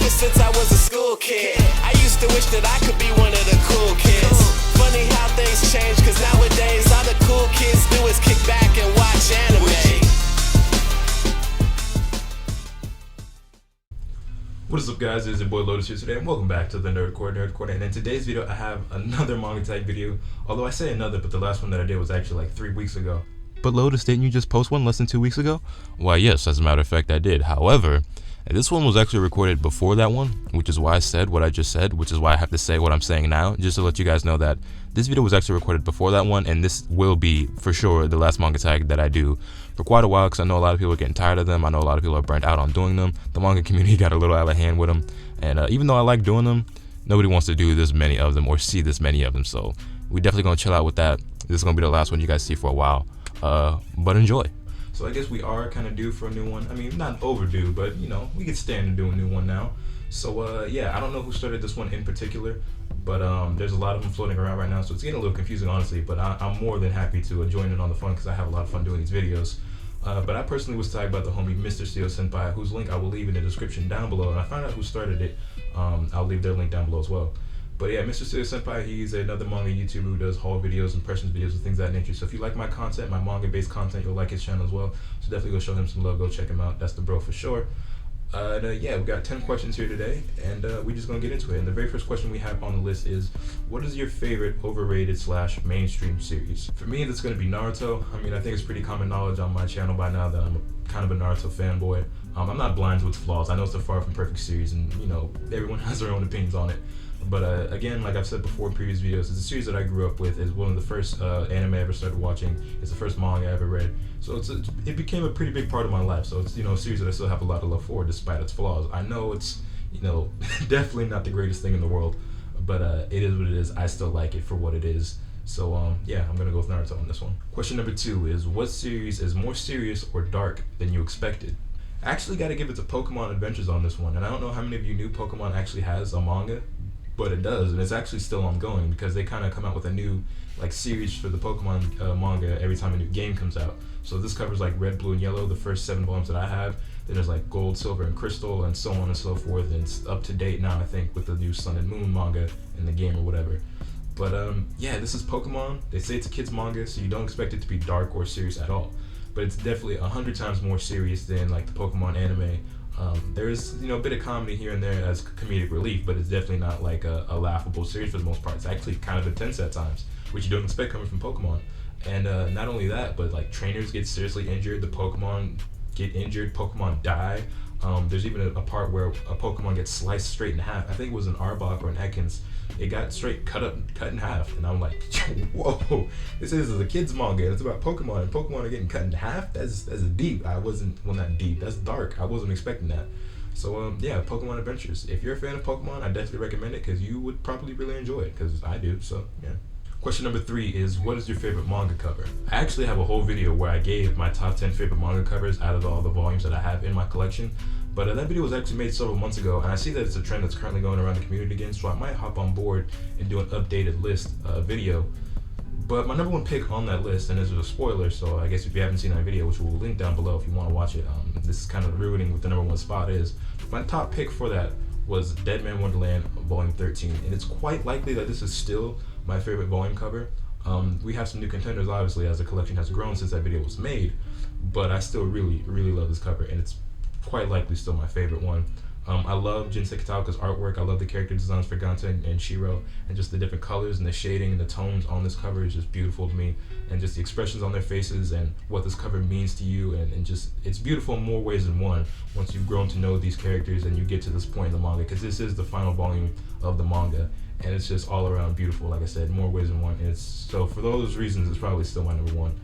ever since I was a school kid. I used to wish that I could be one of the cool kids. Funny how things change, cause nowadays all the cool kids do is kick back and watch anime. What is up, guys? It's your boy Lotus here today, and welcome back to the Nerd Corner. And in today's video, I have another manga tag video. Although I say another, but the last one that I did was actually like 3 weeks ago. But Lotus, didn't you just post one less than 2 weeks ago? Why, yes, as a matter of fact, I did. However, this one was actually recorded before that one, which is why I said what I just said, which is why I have to say what I'm saying now, just to let you guys know that this video was actually recorded before that one, and this will be, for sure, the last manga tag that I do for quite a while, because I know a lot of people are getting tired of them. I know a lot of people are burnt out on doing them. The manga community got a little out of hand with them, and even though I like doing them, nobody wants to do this many of them or see this many of them, so we definitely gonna chill out with that. This is gonna be the last one you guys see for a while, but enjoy. So I guess we are kind of due for a new one. I mean, not overdue, but you know, we could stand to do a new one now. So yeah, I don't know who started this one in particular, but there's a lot of them floating around right now, so it's getting a little confusing, honestly, but I'm more than happy to join in on the fun, because I have a lot of fun doing these videos. But I personally was tagged by the homie Mr. Steel Senpai, whose link I will leave in the description down below, and I found out who started it. I'll leave their link down below as well. But yeah, Mr. Steel Senpai, he's another manga YouTuber who does haul videos, impressions videos, and things of that nature. So if you like my content, my manga-based content, you'll like his channel as well. So definitely go show him some love, go check him out. That's the bro for sure. Yeah, we got 10 questions here today, and we're just gonna get into it. And the very first question we have on the list is, what is your favorite overrated / mainstream series? For me, that's gonna be Naruto. I mean, I think it's pretty common knowledge on my channel by now that I'm kind of a Naruto fanboy. I'm not blind to its flaws. I know it's a far from perfect series, and you know, everyone has their own opinions on it. But again, like I've said before in previous videos, it's a series that I grew up with. It's one of the first anime I ever started watching. It's the first manga I ever read. So it became a pretty big part of my life. So it's, you know, a series that I still have a lot of love for, despite its flaws. I know it's, you know, definitely not the greatest thing in the world, but it is what it is. I still like it for what it is. So yeah, I'm gonna go with Naruto on this one. Question number 2 is, what series is more serious or dark than you expected? I actually got to give it to Pokemon Adventures on this one, and I don't know how many of you knew Pokemon actually has a manga, but it does, and it's actually still ongoing, because they kind of come out with a new like series for the Pokemon manga every time a new game comes out. So this covers like Red, Blue, and Yellow, the first 7 volumes that I have. Then there's like Gold, Silver, and Crystal, and so on and so forth. And it's up to date now, I think, with the new Sun and Moon manga in the game or whatever. But yeah, this is Pokemon. They say it's a kids manga, so you don't expect it to be dark or serious at all. But it's definitely 100 times more serious than like the Pokemon anime. There's, you know, a bit of comedy here and there as comedic relief, but it's definitely not like a laughable series for the most part. It's actually kind of intense at times, which you don't expect coming from Pokemon. And not only that, but like trainers get seriously injured, the Pokemon get injured, Pokemon die. There's even a part where a Pokemon gets sliced straight in half. I think it was an Arbok or an Ekans. It got straight cut in half, and I'm like, whoa, this is a kid's manga, and it's about Pokemon, and Pokemon are getting cut in half? That's deep. Well, not deep, that's dark. I wasn't expecting that. So yeah, Pokemon Adventures. If you're a fan of Pokemon, I definitely recommend it, because you would probably really enjoy it, because I do, so yeah. Question number 3 is, what is your favorite manga cover? I actually have a whole video where I gave my top 10 favorite manga covers out of all the volumes that I have in my collection. But that video was actually made several months ago, and I see that it's a trend that's currently going around the community again, so I might hop on board and do an updated list video. But my number 1 pick on that list, and this is a spoiler, so I guess if you haven't seen that video, which we'll link down below if you want to watch it, this is kind of ruining what the number 1 spot is. My top pick for that was Dead Man Wonderland Volume 13, and it's quite likely that this is still my favorite volume cover. We have some new contenders, obviously, as the collection has grown since that video was made, but I still really, really love this cover, and it's quite likely still my favorite one. I love Jinsei Kataoka's artwork. I love the character designs for Ganta and Shiro, and just the different colors and the shading and the tones on this cover is just beautiful to me, and just the expressions on their faces and what this cover means to you, and just it's beautiful in more ways than one once you've grown to know these characters and you get to this point in the manga, because this is the final volume of the manga, and it's just all around beautiful, like I said, more ways than one. And it's, so for those reasons, it's probably still my number 1,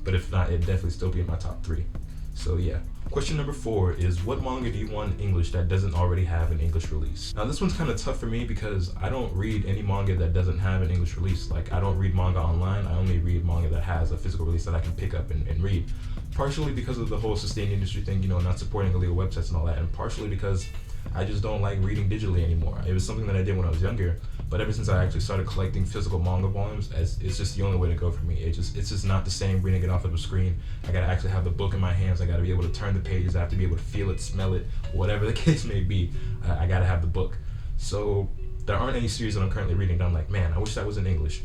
but if not, it'd definitely still be in my top 3. So yeah. Question number 4 is, what manga do you want in English that doesn't already have an English release? Now this one's kind of tough for me, because I don't read any manga that doesn't have an English release. Like, I don't read manga online, I only read manga that has a physical release that I can pick up and read. partially because of the whole sustained industry thing, you know, not supporting illegal websites and all that, and partially because I just don't like reading digitally anymore. It was something that I did when I was younger, but ever since I actually started collecting physical manga volumes, it's just the only way to go for me. It's just not the same reading it off of a screen. I gotta actually have the book in my hands. I gotta be able to turn the pages. I have to be able to feel it, smell it, whatever the case may be. I gotta have the book. So there aren't any series that I'm currently reading that I'm like, man, I wish that was in English.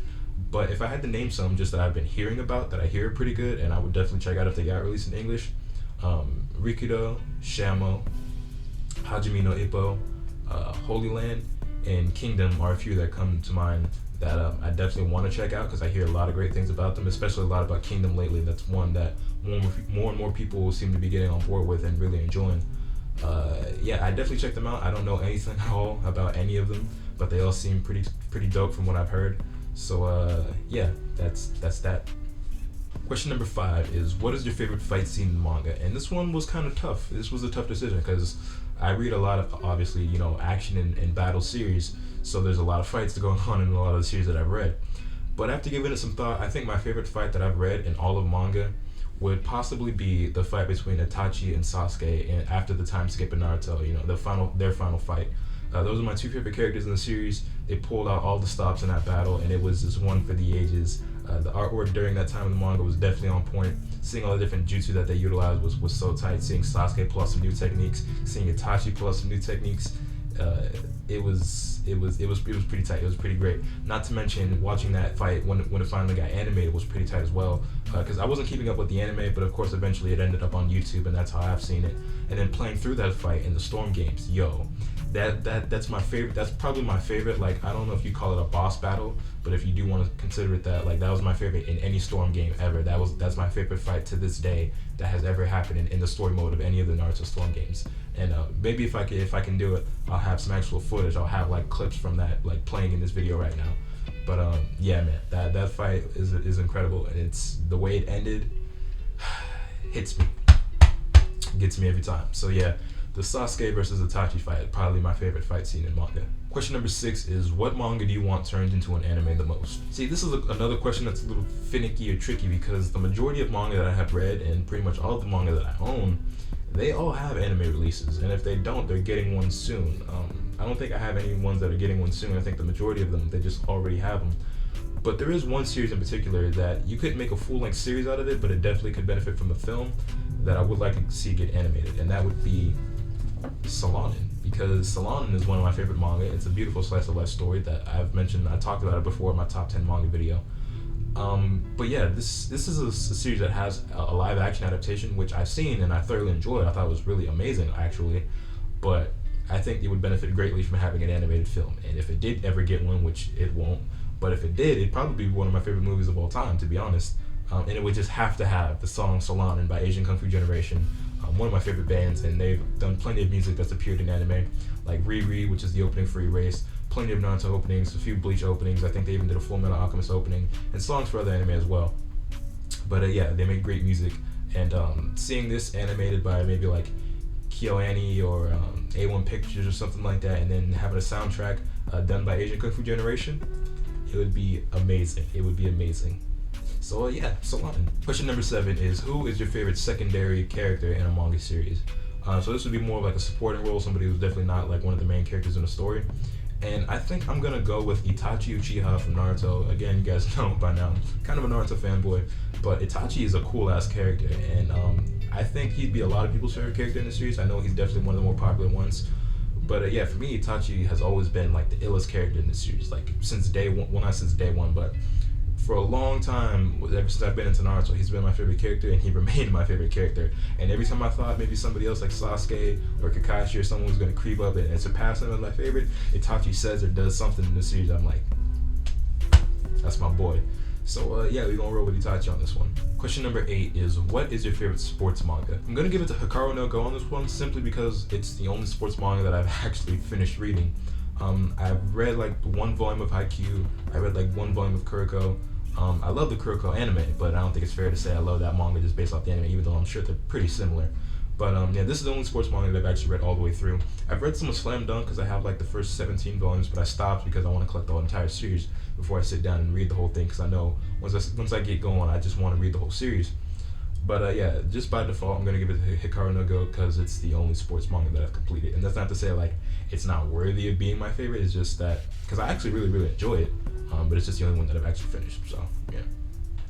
But if I had to name some just that I've been hearing about, that I hear are pretty good, and I would definitely check out if they got released in English, Rikido, Shamo, Hajime no Ippo, Holy Land, and Kingdom are a few that come to mind that I definitely want to check out because I hear a lot of great things about them, especially a lot about Kingdom lately. That's one that more and more people seem to be getting on board with and really enjoying. Yeah, I definitely check them out. I don't know anything at all about any of them, but they all seem pretty dope from what I've heard. So yeah, that's that. Question number 5 is, what is your favorite fight scene in manga? And this one was kind of tough. This was a tough decision because I read a lot of, obviously, you know, action and battle series, so there's a lot of fights going on in a lot of the series that I've read. But after giving it some thought, I think my favorite fight that I've read in all of manga would possibly be the fight between Itachi and Sasuke, and after the time skip in Naruto, you know, their final fight. Those are my 2 favorite characters in the series. They pulled out all the stops in that battle, and it was just one for the ages. The artwork during that time in the manga was definitely on point. Seeing all the different jutsu that they utilized was so tight. Seeing Sasuke pull out some new techniques, seeing Itachi pull out some new techniques, it was pretty tight. It was pretty great. Not to mention watching that fight when it finally got animated was pretty tight as well. Because I wasn't keeping up with the anime, but of course eventually it ended up on YouTube, and that's how I've seen it. And then playing through that fight in the Storm games, that's my favorite. That's probably my favorite. Like, I don't know if you call it a boss battle, but if you do want to consider it that, like, that was my favorite in any Storm game ever. That's my favorite fight to this day that has ever happened in the story mode of any of the Naruto Storm games. And maybe if I can do it, I'll have some actual footage. I'll have like clips from that, like, playing in this video right now. But yeah, man, that fight is incredible, and it's the way it ended hits me, gets me every time. So yeah, the Sasuke versus Itachi fight, probably my favorite fight scene in manga. Question number 6 is, what manga do you want turned into an anime the most? See, this is another question that's a little finicky or tricky because the majority of manga that I have read, and pretty much all of the manga that I own, they all have anime releases, and if they don't, they're getting one soon. I don't think I have any ones that are getting one soon. I think the majority of them, they just already have them. But there is one series in particular that you couldn't make a full-length series out of it, but it definitely could benefit from the film that I would like to see get animated, and that would be Solanin. Because Solanin is one of my favorite manga. It's a beautiful slice of life story that I've mentioned. I talked about it before in my top 10 manga video. But yeah, this is a series that has a live action adaptation, which I've seen and I thoroughly enjoyed. I thought it was really amazing, actually. But I think it would benefit greatly from having an animated film. And if it did ever get one, which it won't, but if it did, it'd probably be one of my favorite movies of all time, to be honest. And it would just have to have the song Solanin by Asian Kung Fu Generation, one of my favorite bands, and they've done plenty of music that's appeared in anime, like WHIIIIIILE, which is the opening for Erase, plenty of Naruto openings, a few Bleach openings. I think they even did a Full Metal Alchemist opening, and songs for other anime as well. But yeah, they make great music, and seeing this animated by maybe like KyoAni or A1 Pictures or something like that, and then having a soundtrack done by Asian Kung Fu Generation, it would be amazing. It would be amazing. So yeah, Solanin. Question number 7 is, who is your favorite secondary character in a manga series? So this would be more of like a supporting role, somebody who's definitely not like one of the main characters in the story. And I think I'm gonna go with Itachi Uchiha from Naruto. Again, you guys know by now, I'm kind of a Naruto fanboy, but Itachi is a cool ass character, and I think he'd be a lot of people's favorite character in the series. I know he's definitely one of the more popular ones. But yeah, for me, Itachi has always been like the illest character in the series, like since day one. Well, not since day one, but for a long time, ever since I've been into Naruto, he's been my favorite character, and he remained my favorite character. And every time I thought maybe somebody else like Sasuke or Kakashi or someone was going to creep up and surpass him as my favorite, Itachi says or does something in the series, I'm like, that's my boy. So yeah, we're going to roll with Itachi on this one. Question number 8 is, what is your favorite sports manga? I'm going to give it to Hikaru no Go on this one, simply because it's the only sports manga that I've actually finished reading. I've read like 1 volume of Haikyuu, I read like 1 volume of Kuroko. I love the Kuroko anime, but I don't think it's fair to say I love that manga just based off the anime, even though I'm sure they're pretty similar. But yeah, this is the only sports manga that I've actually read all the way through. I've read some of Slam Dunk because I have like the first 17 volumes, but I stopped because I want to collect the whole entire series before I sit down and read the whole thing, because I know once I get going, I just want to read the whole series. But yeah, just by default, I'm gonna give it to Hikaru no Go because it's the only sports manga that I've completed, and that's not to say like it's not worthy of being my favorite. It's just that because I actually really enjoy it, but it's just the only one that I've actually finished. So yeah.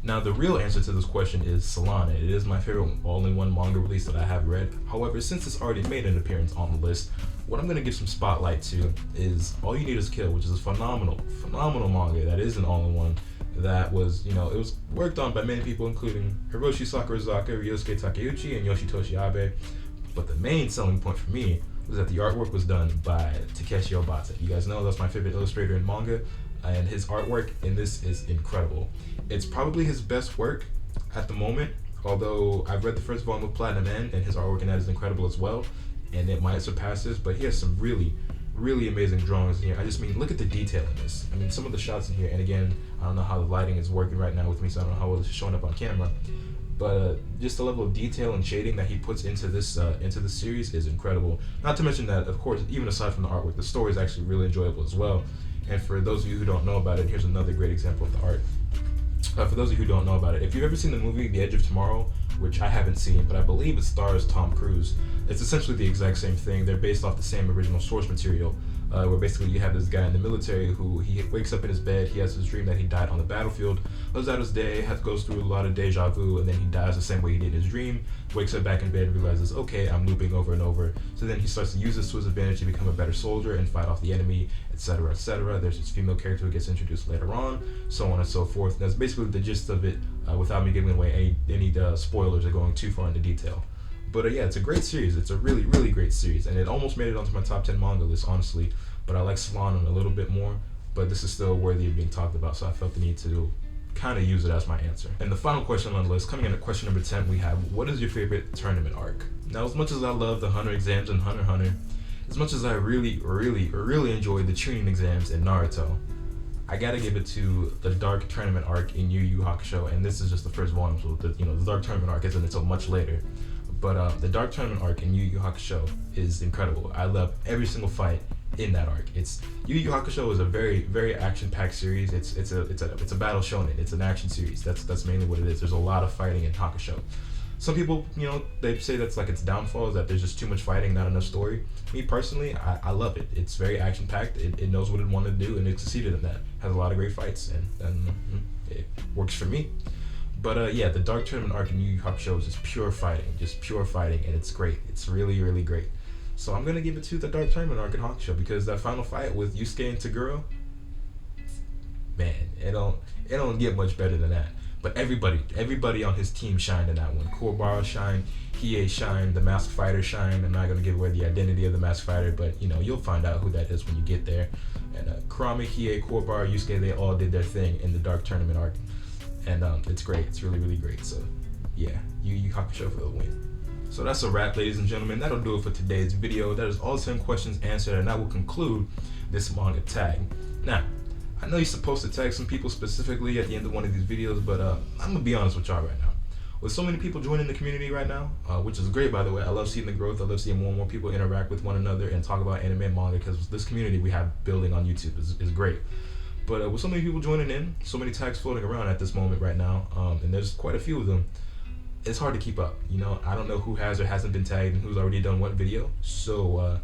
Now the real answer to this question is Solana. It is my favorite all-in-one manga release that I have read. However, since it's already made an appearance on the list, what I'm gonna give some spotlight to is All You Need Is Kill, which is a phenomenal manga that is an all-in-one. That was, it was worked on by many people, including Hiroshi Sakurazaka, Ryosuke Takeuchi, and Yoshitoshi Abe. But the main selling point for me was that the artwork was done by Takeshi Obata. You guys know that's my favorite illustrator in manga, and his artwork in this is incredible. It's probably his best work at the moment, although I've read the first volume of Platinum End, and his artwork in that is incredible as well, and it might surpass this, but he has some really amazing drawings in here. I just mean, look at the detail in this. I mean, some of the shots in here, and again, I don't know how the lighting is working right now with me, so I don't know how well it's showing up on camera, but just the level of detail and shading that he puts into this series is incredible. Not to mention that, of course, even aside from the artwork, the story is actually really enjoyable as well. And for those of you who don't know about it, here's another great example of the art. For those of you who don't know about it, if you've ever seen the movie The Edge of Tomorrow, which I haven't seen, but I believe it stars Tom Cruise, it's essentially the exact same thing. They're based off the same original source material, where basically you have this guy in the military who he wakes up in his bed, he has this dream that he died on the battlefield, lives out his day, goes through a lot of deja vu, and then he dies the same way he did in his dream, wakes up back in bed and realizes, okay, I'm looping over and over. So then he starts to use this to his advantage to become a better soldier and fight off the enemy, etc., etc. There's this female character who gets introduced later on, so on and so forth. And that's basically the gist of it, without me giving away any spoilers or going too far into detail. But yeah, it's a great series. It's a really great series, and it almost made it onto my top 10 manga list, honestly. But I like Solana a little bit more, but this is still worthy of being talked about, so I felt the need to kind of use it as my answer. And the final question on the list, coming in at question number 10, we have, what is your favorite tournament arc? Now, as much as I love the Hunter exams in Hunter x Hunter, as much as I really enjoyed the Chunin exams in Naruto, I gotta give it to the Dark Tournament arc in Yu Yu Hakusho, and this is just the first volume, so the Dark Tournament arc isn't until much later. But the Dark Tournament arc in Yu Yu Hakusho is incredible. I love every single fight in that arc. Yu Yu Hakusho is a very action-packed series. It's a battle shonen. It's an action series. That's mainly what it is. There's a lot of fighting in Hakusho. Some people, they say that's like its downfall is that there's just too much fighting, not enough story. Me personally, I love it. It's very action-packed. It knows what it wanted to do, and it succeeded in that. Has a lot of great fights, and it works for me. But yeah, the Dark Tournament arc in Yu Yu Hakusho is just pure fighting, and it's great. It's really great. So I'm gonna give it to the Dark Tournament arc in Hakusho because that final fight with Yusuke and Toguro, man, it don't get much better than that. But everybody on his team shined in that one. Kuwabara shined, Hiei shined, the Masked Fighter shined. I'm not gonna give away the identity of the Masked Fighter, but you'll find out who that is when you get there. And Kurame, Hiei, Kuwabara, Yusuke, they all did their thing in the Dark Tournament arc. And it's great. It's really great. So yeah, Yu Yu Hakusho for the win. So that's a wrap, ladies and gentlemen. That'll do it for today's video. That is all 10 questions answered, and that will conclude this manga tag. Now, I know you're supposed to tag some people specifically at the end of one of these videos, but I'm gonna be honest with y'all right now. With so many people joining the community right now, which is great, by the way. I love seeing the growth. I love seeing more and more people interact with one another and talk about anime and manga, because this community we have building on YouTube is great. But with so many people joining in, so many tags floating around at this moment right now, and there's quite a few of them, it's hard to keep up. I don't know who has or hasn't been tagged and who's already done what video. So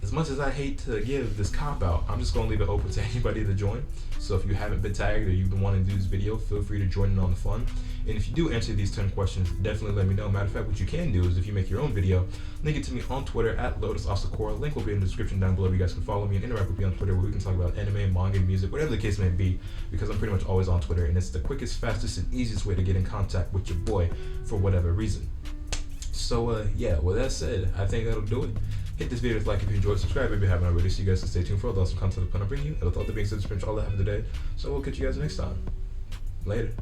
as much as I hate to give this cop out, I'm just gonna leave it open to anybody to join. So if you haven't been tagged or you've been wanting to do this video, feel free to join in on the fun. And if you do answer these 10 questions, definitely let me know. Matter of fact, what you can do is if you make your own video, link it to me on Twitter at LotusOfSakura. Link will be in the description down below. You guys can follow me and interact with me on Twitter, where we can talk about anime, manga, music, whatever the case may be, because I'm pretty much always on Twitter, and it's the quickest, fastest, and easiest way to get in contact with your boy for whatever reason. So yeah, with that said, I think that'll do it. Hit this video with a like if you enjoyed, subscribe if you haven't already, so you guys can stay tuned for all the awesome content I'm gonna bring you. And with all that being said, that's pretty much all I have for today. So we'll catch you guys next time. Later.